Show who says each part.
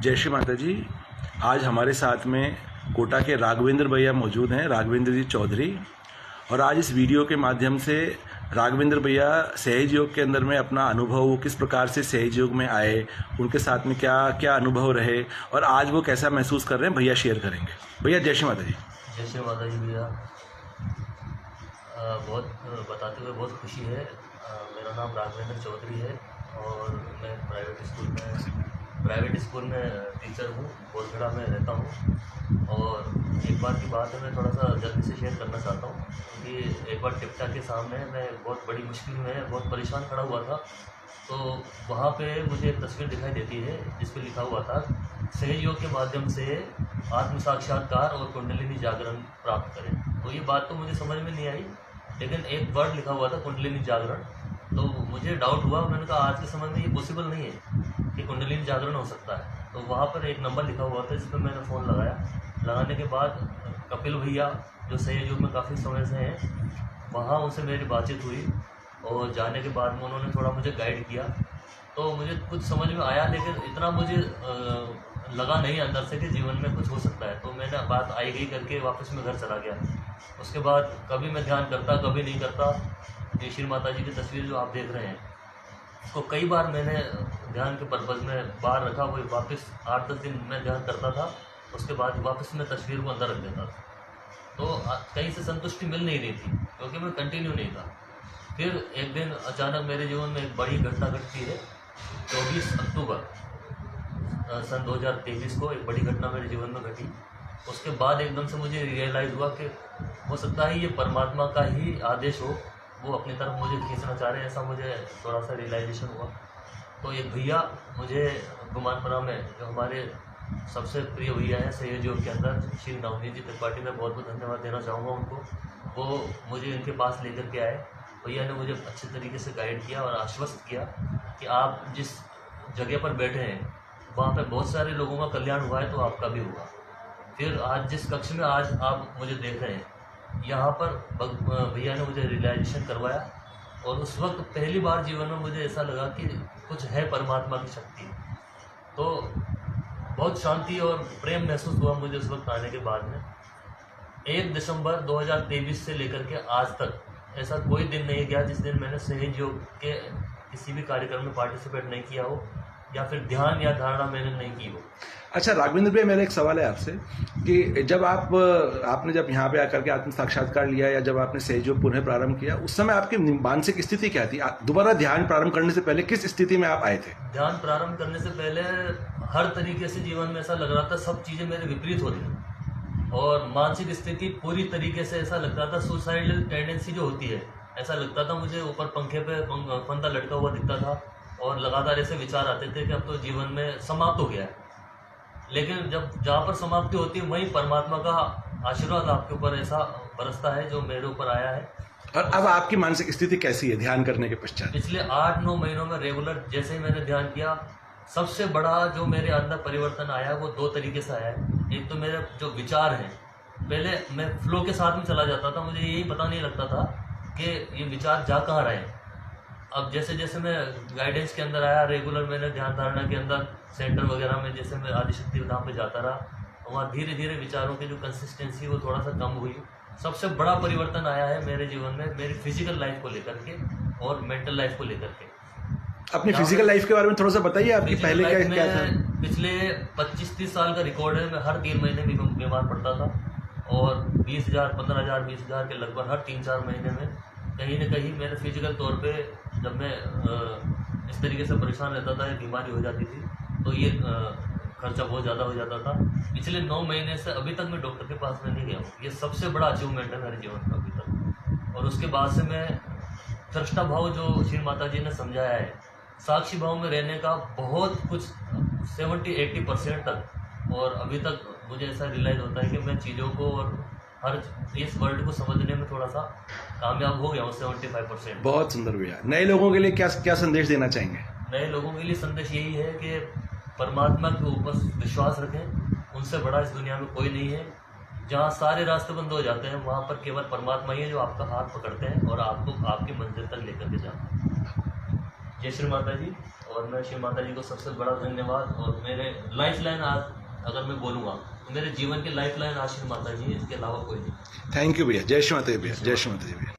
Speaker 1: जय श्री माता जी। आज हमारे साथ में कोटा के राघवेंद्र भैया मौजूद हैं, राघवेंद्र जी चौधरी। और आज इस वीडियो के माध्यम से राघवेंद्र भैया सहज योग के अंदर में अपना अनुभव, किस प्रकार से सहज योग में आए, उनके साथ में क्या क्या अनुभव रहे और आज वो कैसा महसूस कर रहे हैं, भैया शेयर करेंगे। भैया जय श्री माता जी।
Speaker 2: जय श्री माता जी। भैया बहुत बताते हुए बहुत खुशी है। मेरा नाम राघवेंद्र चौधरी है और मैं प्राइवेट स्कूल में टीचर हूँ। बोलगढ़ा में रहता हूँ। और एक बार की बात है, मैं थोड़ा सा जल्दी से शेयर करना चाहता हूँ कि एक बार टिप्टा के सामने मैं बहुत बड़ी मुश्किल में बहुत परेशान खड़ा हुआ था। तो वहाँ पे मुझे एक तस्वीर दिखाई देती है जिस पे लिखा हुआ था, सहज योग के माध्यम से आत्म साक्षात्कार और कुंडलिनी जागरण प्राप्त करें। तो ये बात तो मुझे समझ में नहीं आई, लेकिन एक वर्ड लिखा हुआ था कुंडलिनी जागरण। तो मुझे डाउट हुआ, मैंने कहा आज के समय में ये पॉसिबल नहीं है कि कुंडलिनी जागरण हो सकता है। तो वहाँ पर एक नंबर लिखा हुआ था जिस पर मैंने फ़ोन लगाया। लगाने के बाद कपिल भैया जो सहज योग में काफ़ी समय से हैं, वहाँ उनसे मेरी बातचीत हुई और जाने के बाद में उन्होंने थोड़ा मुझे गाइड किया। तो मुझे कुछ समझ में आया, लेकिन इतना मुझे लगा नहीं अंदर से कि जीवन में कुछ हो सकता है। तो मैंने बात आई गई करके वापस मैं घर चला गया। उसके बाद कभी मैं ध्यान करता, कभी नहीं करता। जय श्री माता जी की तस्वीर जो आप देख रहे हैं, उसको कई बार मैंने ध्यान के पर्पज़ में बाहर रखा। वो वापस 8-10 दिन मैं ध्यान करता था, उसके बाद वापस मैं तस्वीर को अंदर रख देता था। तो कहीं से संतुष्टि मिल नहीं रही थी क्योंकि मैं कंटिन्यू नहीं था। फिर एक दिन अचानक मेरे जीवन में एक बड़ी घटना घटती है। 24 अक्टूबर सन 2023 को एक बड़ी घटना मेरे जीवन में घटी। उसके बाद एकदम से मुझे रियलाइज़ हुआ कि हो सकता है ये परमात्मा का ही आदेश हो, वो अपनी तरफ मुझे खींचना चाह रहे हैं। ऐसा मुझे थोड़ा सा रियलाइजेशन हुआ। तो एक भैया मुझे गुमानपुरा में, जो हमारे सबसे प्रिय भैया हैं सहज योग के अंदर, श्री नवनीत जी त्रिपाठी, में बहुत बहुत धन्यवाद देना चाहूँगा उनको। वो मुझे इनके पास लेकर के आए। भैया ने मुझे अच्छे तरीके से गाइड किया और आश्वस्त किया कि आप जिस जगह पर बैठे हैं वहाँ पे बहुत सारे लोगों का कल्याण हुआ है, तो आपका भी हुआ। फिर आज जिस कक्ष में आज आप मुझे देख रहे हैं, यहाँ पर भैया ने मुझे रियलाइजेशन करवाया। और उस वक्त पहली बार जीवन में मुझे ऐसा लगा कि कुछ है परमात्मा की शक्ति। तो बहुत शांति और प्रेम महसूस हुआ मुझे उस वक्त आने के बाद में। 1 दिसंबर 2023 से लेकर के आज तक ऐसा कोई दिन नहीं गया जिस दिन मैंने सहज योग के किसी भी कार्यक्रम में पार्टिसिपेट नहीं किया हो या फिर ध्यान या धारणा मैंने नहीं की हो।
Speaker 1: अच्छा राघवेंद्र भैया, मेरा एक सवाल है आपसे कि जब आपने जब यहाँ पे आकर के आत्म साक्षात्कार लिया या जब आपने सहज योग पुनः प्रारंभ किया, उस समय आपकी मानसिक स्थिति क्या थी? दोबारा ध्यान प्रारंभ करने से पहले किस स्थिति में आप आए थे?
Speaker 2: ध्यान प्रारंभ करने से पहले हर तरीके से जीवन में ऐसा लग रहा था, सब चीज़ें मेरे विपरीत हो रही और मानसिक स्थिति पूरी तरीके से ऐसा लगता था, सुसाइडल टेंडेंसी जो होती है, ऐसा लगता था मुझे। ऊपर पंखे पे फंदा लटका हुआ दिखता था और लगातार ऐसे विचार आते थे कि अब तो जीवन में समाप्त हो गया है। लेकिन जब जहाँ पर समाप्ति होती है वहीं परमात्मा का आशीर्वाद आपके ऊपर ऐसा बरसता है जो मेरे ऊपर आया है।
Speaker 1: और अब आपकी मानसिक स्थिति कैसी है ध्यान करने के पश्चात?
Speaker 2: पिछले 8-9 महीनों में रेगुलर जैसे ही मैंने ध्यान किया, सबसे बड़ा जो मेरे अंदर परिवर्तन आया वो 2 तरीके से आया है। एक तो मेरे जो विचार हैं, पहले मैं फ्लो के साथ में चला जाता था, मुझे यही पता नहीं लगता था कि ये विचार जा कहाँ रहे हैं। अब जैसे जैसे मैं गाइडेंस के अंदर आया, रेगुलर मैंने ध्यान धारणा के अंदर सेंटर वगैरह में, जैसे मैं आदिशक्ति धाम पे जाता रहा, वहाँ धीरे धीरे विचारों की जो कंसिस्टेंसी वो थोड़ा सा कम हुई। सबसे बड़ा परिवर्तन आया है मेरे जीवन में मेरी फिजिकल लाइफ को लेकर के और मेंटल लाइफ को लेकर के।
Speaker 1: अपनी फिजिकल लाइफ के बारे में थोड़ा सा बताइए, आपकी पहले क्या था?
Speaker 2: पिछले 25-30 साल का रिकॉर्ड है। मैं हर 3 महीने में बीमार पड़ता था और 20,000, 15,000, 20,000 के लगभग हर 3-4 महीने में कहीं न कहीं मेरे फिजिकल तौर पे, जब मैं इस तरीके से परेशान रहता था या बीमारी हो जाती थी, तो ये खर्चा बहुत ज़्यादा हो जाता था। पिछले 9 महीने से अभी तक मैं डॉक्टर के पास में नहीं गया हूँ। ये सबसे बड़ा अचीवमेंट है मेरे जीवन का अभी तक। और उसके बाद से मैं दृष्टा भाव जो श्री माता जी ने समझाया है, साक्षी भाव में रहने का बहुत कुछ 70-80% तक, और अभी तक मुझे ऐसा रियलाइज़ होता है कि मैं चीज़ों को और हर इस वर्ल्ड को समझने में थोड़ा सा कामयाब हो गया हूँ 75%।
Speaker 1: बहुत सुंदर भैया। नए लोगों के लिए क्या संदेश देना चाहेंगे?
Speaker 2: नए लोगों के लिए संदेश यही है कि परमात्मा के ऊपर विश्वास रखें। उनसे बड़ा इस दुनिया में कोई नहीं है। जहाँ सारे रास्ते बंद हो जाते हैं वहाँ पर केवल परमात्मा ही है जो आपका हाथ पकड़ते हैं और आपको आपकी मंजिल तक लेकर के जाते हैं। जय श्री माता जी। और मैं श्री माता जी को सबसे बड़ा धन्यवाद, और मेरे लाइफ लाइन आज अगर मैं बोलूँगा तो मेरे जीवन की लाइफ लाइन आज श्री माता जी है, इसके अलावा कोई नहीं।
Speaker 1: थैंक यू भैया। जय श्री माता दी भैया। जय श्री माता जी भैया।